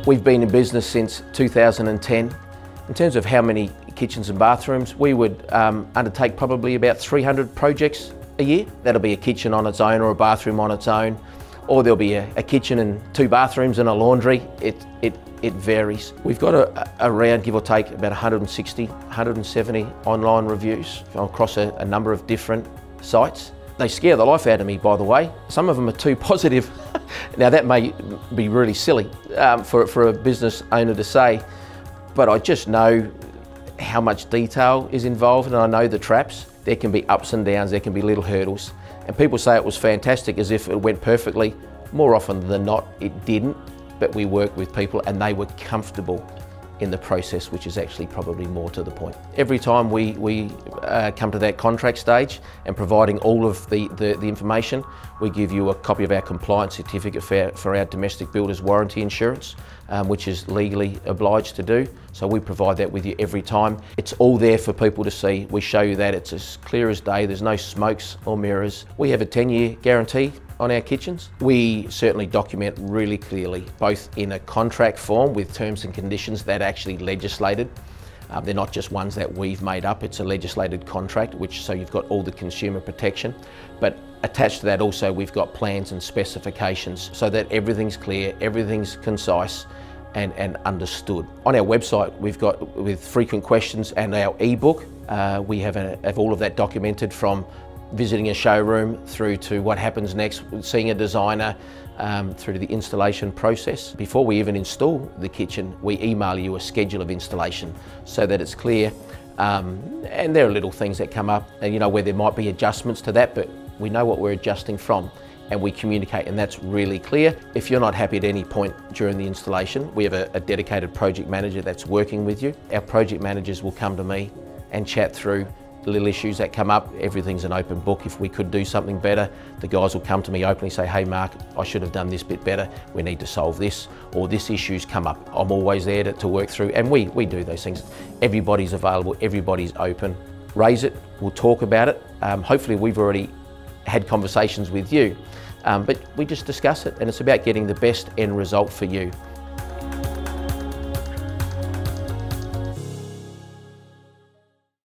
We've been in business since 2010. In terms of how many kitchens and bathrooms, we would undertake probably about 300 projects a year. That'll be a kitchen on its own or a bathroom on its own, or there'll be a kitchen and 2 bathrooms and a laundry. It varies. We've got around, give or take, about 160, 170 online reviews across a number of different sites. They scare the life out of me, by the way. Some of them are too positive. Now that may be really silly for a business owner to say, but I just know how much detail is involved, and I know the traps. There can be ups and downs, there can be little hurdles. And people say it was fantastic as if it went perfectly. More often than not, it didn't, but we worked with people and they were comfortable in the process, which is actually probably more to the point. Every time we come to that contract stage and providing all of the information, we give you a copy of our compliance certificate for our domestic builder's warranty insurance, which is legally obliged to do. So we provide that with you every time. It's all there for people to see. We show you that it's as clear as day. There's no smokes or mirrors. We have a 10-year guarantee on our kitchens. We certainly document really clearly, both in a contract form with terms and conditions that are actually legislated. They're not just ones that we've made up, it's a legislated contract, so you've got all the consumer protection. But attached to that also, we've got plans and specifications so that everything's clear, everything's concise and understood. On our website, we've got, with frequent questions and our ebook, we have all of that documented, from visiting a showroom through to what happens next, seeing a designer, through to the installation process. Before we even install the kitchen, we email you a schedule of installation so that it's clear. And there are little things that come up, where there might be adjustments to that, but we know what we're adjusting from and we communicate, and that's really clear. If you're not happy at any point during the installation, we have a dedicated project manager that's working with you. Our project managers will come to me and chat through the little issues that come up. Everything's an open book. If we could do something better, the guys will come to me openly, say, hey Mark, I should have done this bit better. We need to solve this, or this issue's come up. I'm always there to work through, and we do those things. Everybody's available, everybody's open. Raise it, we'll talk about it. Hopefully we've already had conversations with you, but we just discuss it, and it's about getting the best end result for you.